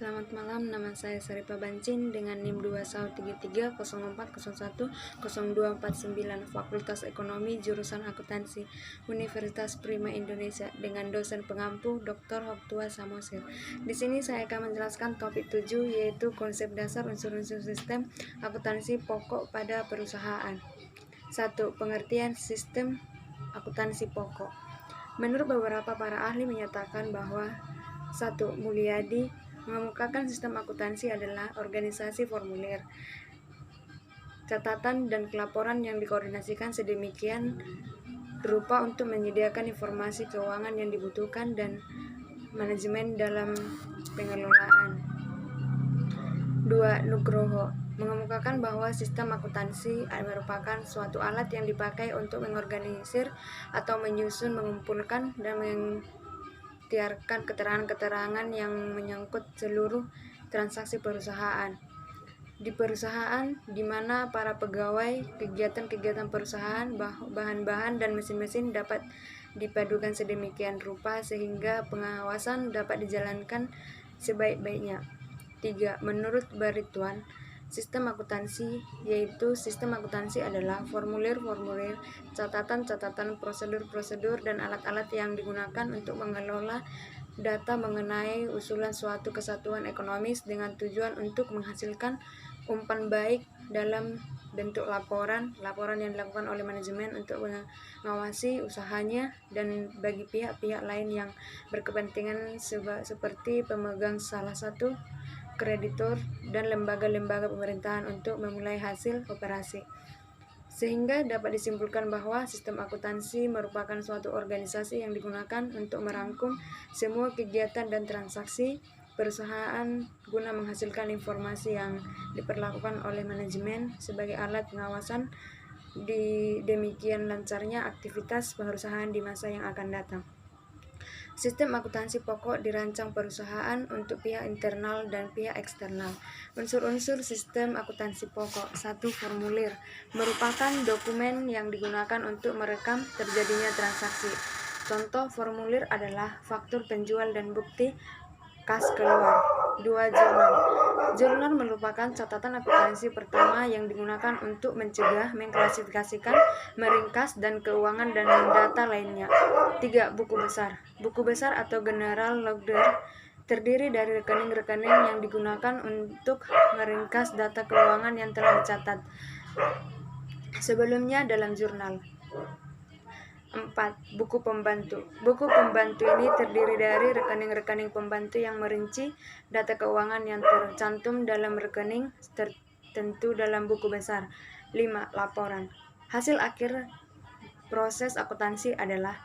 Selamat malam, nama saya Saripa Bancin dengan NIM 2133010249 Fakultas Ekonomi Jurusan Akuntansi Universitas Prima Indonesia dengan dosen pengampu Dr. Hoktua Samosir. Di sini saya akan menjelaskan topik 7 yaitu konsep dasar unsur-unsur sistem akuntansi pokok pada perusahaan. 1. Pengertian sistem akuntansi pokok. Menurut beberapa para ahli menyatakan bahwa 1. Mulyadi mengemukakan sistem akuntansi adalah organisasi formulir, catatan, dan pelaporan yang dikoordinasikan sedemikian rupa untuk menyediakan informasi keuangan yang dibutuhkan dan manajemen dalam pengelolaan. 2. Nugroho mengemukakan bahwa sistem akuntansi merupakan suatu alat yang dipakai untuk mengorganisir atau menyusun, mengumpulkan, dan mengtiarkan keterangan-keterangan yang menyangkut seluruh transaksi perusahaan. Di perusahaan, di mana para pegawai, kegiatan-kegiatan perusahaan, bahan-bahan, dan mesin-mesin dapat dipadukan sedemikian rupa sehingga pengawasan dapat dijalankan sebaik-baiknya. 3. Menurut Barituan, sistem akuntansi yaitu sistem akuntansi adalah formulir-formulir, catatan-catatan, prosedur-prosedur, dan alat-alat yang digunakan untuk mengelola data mengenai usulan suatu kesatuan ekonomis dengan tujuan untuk menghasilkan umpan baik dalam bentuk laporan yang dilakukan oleh manajemen untuk mengawasi usahanya dan bagi pihak-pihak lain yang berkepentingan seperti pemegang salah satu kreditur dan lembaga-lembaga pemerintahan untuk memulai hasil operasi. Sehingga dapat disimpulkan bahwa sistem akuntansi merupakan suatu organisasi yang digunakan untuk merangkum semua kegiatan dan transaksi perusahaan guna menghasilkan informasi yang diperlakukan oleh manajemen sebagai alat pengawasan di demikian lancarnya aktivitas perusahaan di masa yang akan datang. Sistem akuntansi pokok dirancang perusahaan untuk pihak internal dan pihak eksternal. Unsur-unsur sistem akuntansi pokok. 1. Formulir merupakan dokumen yang digunakan untuk merekam terjadinya transaksi. Contoh formulir adalah faktur penjual dan bukti kas keluar. 2. Jurnal. Jurnal merupakan catatan akuntansi pertama yang digunakan untuk mencegah, mengklasifikasikan, meringkas, dan keuangan dan data lainnya. 3. Buku besar. Buku besar atau general ledger terdiri dari rekening-rekening yang digunakan untuk meringkas data keuangan yang telah dicatat sebelumnya dalam jurnal. 4. Buku pembantu. Buku pembantu ini terdiri dari rekening-rekening pembantu yang merinci data keuangan yang tercantum dalam rekening tertentu dalam buku besar. 5. Laporan. Hasil akhir proses akuntansi adalah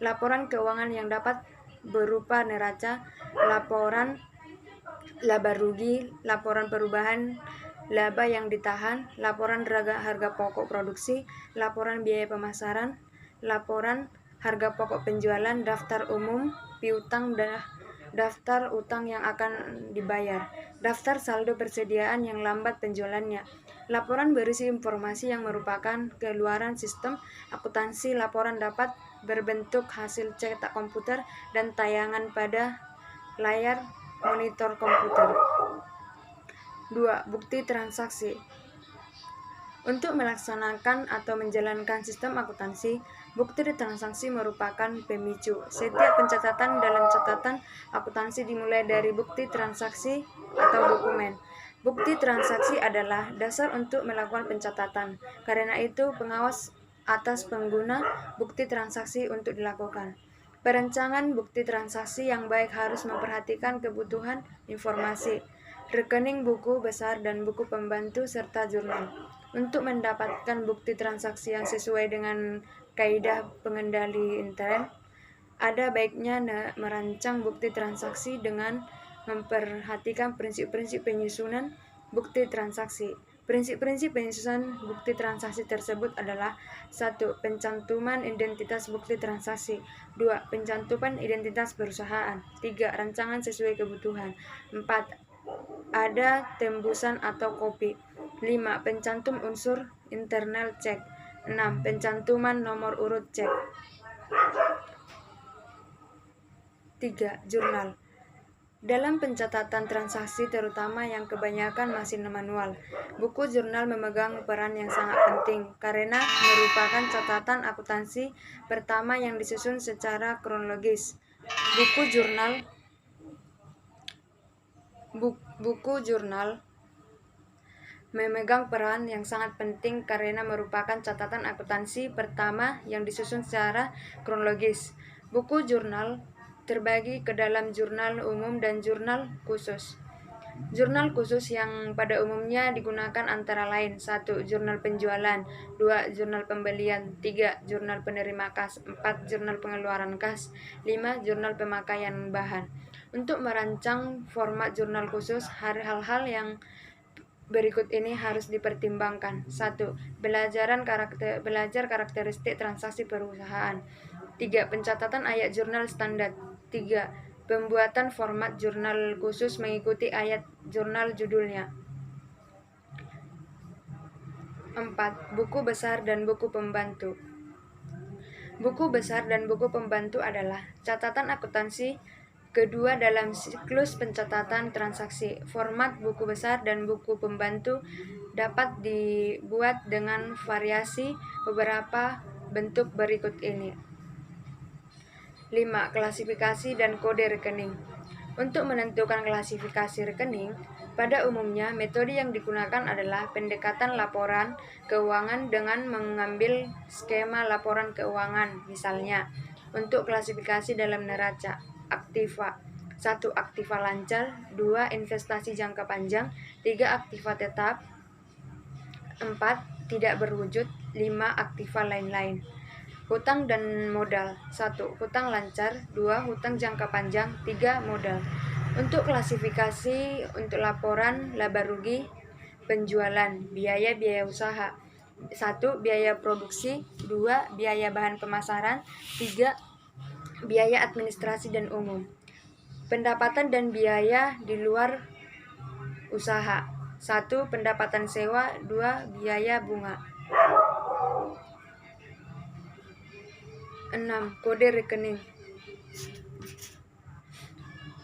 laporan keuangan yang dapat berupa neraca, laporan laba rugi, laporan perubahan laba yang ditahan, laporan harga pokok produksi, laporan biaya pemasaran, laporan harga pokok penjualan, daftar umum piutang, daftar utang yang akan dibayar, daftar saldo persediaan yang lambat penjualannya. Laporan berisi informasi yang merupakan keluaran sistem akuntansi. Laporan dapat berbentuk hasil cetak komputer dan tayangan pada layar monitor komputer. 2. Bukti transaksi. Untuk melaksanakan atau menjalankan sistem akuntansi, bukti transaksi merupakan pemicu. Setiap pencatatan dalam catatan akuntansi dimulai dari bukti transaksi atau dokumen. Bukti transaksi adalah dasar untuk melakukan pencatatan. Karena itu, pengawas atas pengguna bukti transaksi untuk dilakukan. Perencanaan bukti transaksi yang baik harus memperhatikan kebutuhan informasi, rekening buku besar dan buku pembantu serta jurnal. Untuk mendapatkan bukti transaksi yang sesuai dengan kaidah pengendali intern, ada baiknya merancang bukti transaksi dengan memperhatikan prinsip-prinsip penyusunan bukti transaksi. Prinsip-prinsip penyusunan bukti transaksi tersebut adalah 1. Pencantuman identitas bukti transaksi. 2. Pencantuman identitas perusahaan. 3. Rancangan sesuai kebutuhan. 4. Ada tembusan atau kopi. 5. Pencantum unsur internal cek. 6. Pencantuman nomor urut cek. 3. Jurnal. Dalam pencatatan transaksi terutama yang kebanyakan masih manual, buku jurnal memegang peran yang sangat penting karena merupakan catatan akuntansi pertama yang disusun secara kronologis. Buku jurnal memegang peran yang sangat penting karena merupakan catatan akuntansi pertama yang disusun secara kronologis. Buku jurnal terbagi ke dalam jurnal umum dan jurnal khusus. Jurnal khusus yang pada umumnya digunakan antara lain: 1. Jurnal penjualan, 2. Jurnal pembelian, 3. Jurnal penerima kas, 4. Jurnal pengeluaran kas, 5. Jurnal pemakaian bahan. Untuk merancang format jurnal khusus, hal-hal yang berikut ini harus dipertimbangkan. 1. Belajar karakteristik transaksi perusahaan. 3. Pencatatan ayat jurnal standar. 3. Pembuatan format jurnal khusus mengikuti ayat jurnal judulnya. 4. Buku besar dan buku pembantu. Buku besar dan buku pembantu adalah catatan akuntansi kedua dalam siklus pencatatan transaksi. Format buku besar dan buku pembantu dapat dibuat dengan variasi beberapa bentuk berikut ini. 5. Klasifikasi dan kode rekening. Untuk menentukan klasifikasi rekening, pada umumnya metode yang digunakan adalah pendekatan laporan keuangan dengan mengambil skema laporan keuangan. Misalnya, untuk klasifikasi dalam neraca, aktiva. 1. Aktiva lancar, 2. Investasi jangka panjang, 3. Aktiva tetap, 4. Tidak berwujud, 5. Aktiva lain-lain. Hutang dan modal. 1. Hutang lancar, 2. Hutang jangka panjang, 3. Modal. Untuk klasifikasi untuk laporan laba rugi penjualan, biaya usaha. 1. Biaya produksi, 2. Biaya bahan pemasaran, 3. Biaya administrasi dan umum. Pendapatan dan biaya di luar usaha. 1. Pendapatan sewa, 2. Biaya bunga. 6. Kode rekening.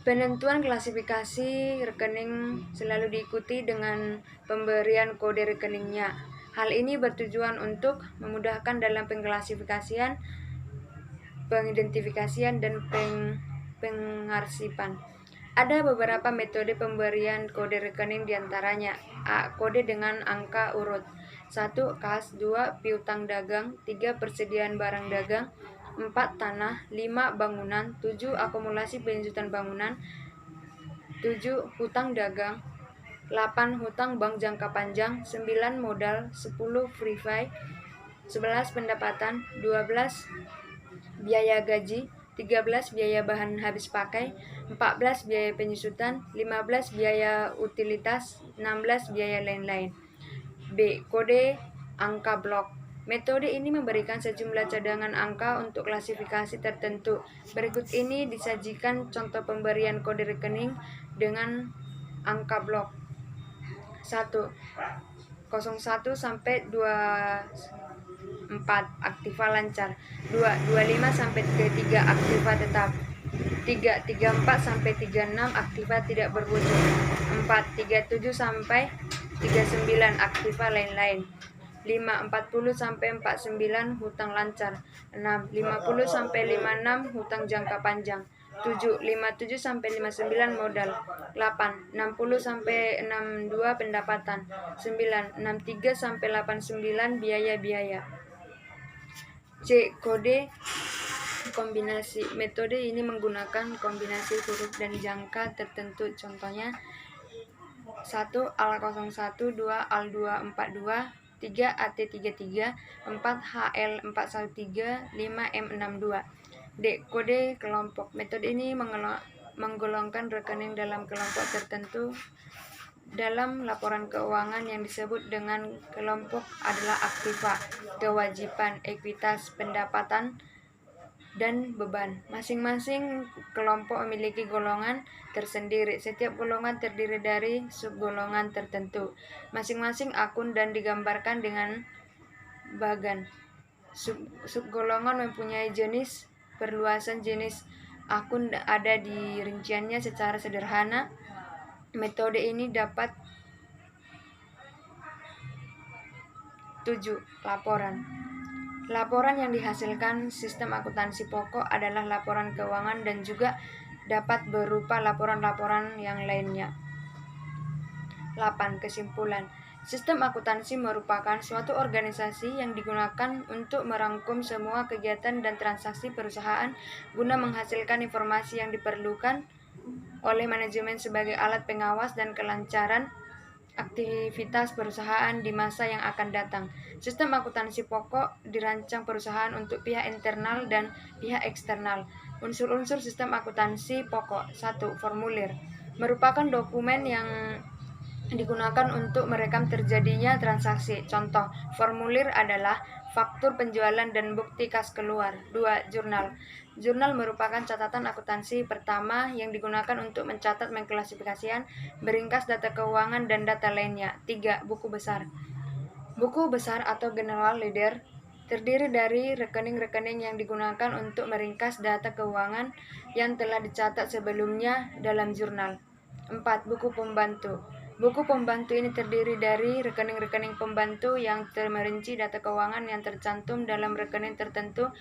Penentuan klasifikasi rekening selalu diikuti dengan pemberian kode rekeningnya. Hal ini bertujuan untuk memudahkan dalam pengklasifikasian, pengidentifikasian, dan pengarsipan. Ada beberapa metode pemberian kode rekening diantaranya: A. Kode dengan angka urut. 1. Kas, 2. Piutang dagang, 3. Persediaan barang dagang, 4. Tanah, 5. Bangunan, 7. Akumulasi penjutaan bangunan, 7. Hutang dagang, 8. Hutang bank jangka panjang, 9. Modal, 10. Free fee, 11. Pendapatan, 12. Biaya gaji, 13. Biaya bahan habis pakai, 14. Biaya penyusutan, 15. Biaya utilitas, 16. Biaya lain-lain. B. Kode angka blok. Metode ini memberikan sejumlah cadangan angka untuk klasifikasi tertentu. Berikut ini disajikan contoh pemberian kode rekening dengan angka blok. 1. 01 sampai 24 aktiva lancar. 2. 25 sampai 33 aktiva tetap. 3. 34 sampai 36 aktiva tidak berwujud. 4. 37 sampai 39 aktiva lain-lain. 5. 40 sampai 49 hutang lancar. 6. 50 sampai 56 hutang jangka panjang. 7. 57 sampai 59 modal. 8. 60 sampai 62 pendapatan. 9. 63 sampai 89 biaya-biaya. C. Kode kombinasi. Metode ini menggunakan kombinasi huruf dan jangka tertentu. Contohnya: 1. AL01, 2. AL242, 3. AT33, 4. HL413, 5. M62. D. Kode kelompok. Metode ini menggolongkan rekening dalam kelompok tertentu. Dalam laporan keuangan yang disebut dengan kelompok adalah aktiva, kewajiban, ekuitas, pendapatan, dan beban. Masing-masing kelompok memiliki golongan tersendiri. Setiap golongan terdiri dari subgolongan tertentu. Masing-masing akun dan digambarkan dengan bagan. Subgolongan mempunyai jenis, perluasan jenis, akun ada di rinciannya secara sederhana. Metode ini dapat 7. Laporan. Laporan yang dihasilkan sistem akuntansi pokok adalah laporan keuangan dan juga dapat berupa laporan-laporan yang lainnya. 8. Kesimpulan. Sistem akuntansi merupakan suatu organisasi yang digunakan untuk merangkum semua kegiatan dan transaksi perusahaan guna menghasilkan informasi yang diperlukan oleh manajemen sebagai alat pengawas dan kelancaran aktivitas perusahaan di masa yang akan datang. Sistem akuntansi pokok dirancang perusahaan untuk pihak internal dan pihak eksternal. Unsur-unsur sistem akuntansi pokok. 1. Formulir. Merupakan dokumen yang digunakan untuk merekam terjadinya transaksi. Contoh, formulir adalah faktur penjualan dan bukti kas keluar. 2. Jurnal. Jurnal merupakan catatan akuntansi pertama yang digunakan untuk mencatat, mengklasifikasikan, meringkas data keuangan dan data lainnya. 3. Buku besar. Buku besar atau general ledger terdiri dari rekening-rekening yang digunakan untuk meringkas data keuangan yang telah dicatat sebelumnya dalam jurnal. 4. Buku pembantu. Buku pembantu ini terdiri dari rekening-rekening pembantu yang merinci data keuangan yang tercantum dalam rekening tertentu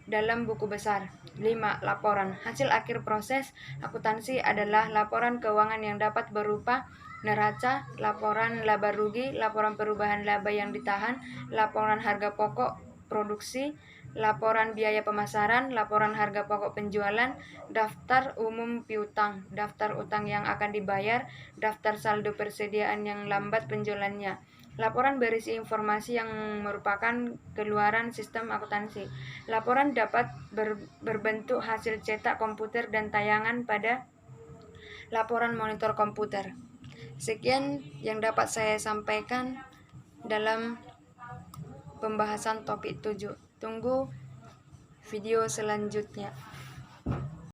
dalam buku besar. 5. Laporan. Hasil akhir proses akuntansi adalah laporan keuangan yang dapat berupa neraca, laporan laba rugi, laporan perubahan laba yang ditahan, laporan harga pokok produksi, laporan biaya pemasaran, laporan harga pokok penjualan, daftar umum piutang, daftar utang yang akan dibayar, daftar saldo persediaan yang lambat penjualannya. Laporan berisi informasi yang merupakan keluaran sistem akuntansi. Laporan dapat berbentuk hasil cetak komputer dan tayangan pada laporan monitor komputer. Sekian yang dapat saya sampaikan dalam pembahasan topik 7. Tunggu video selanjutnya.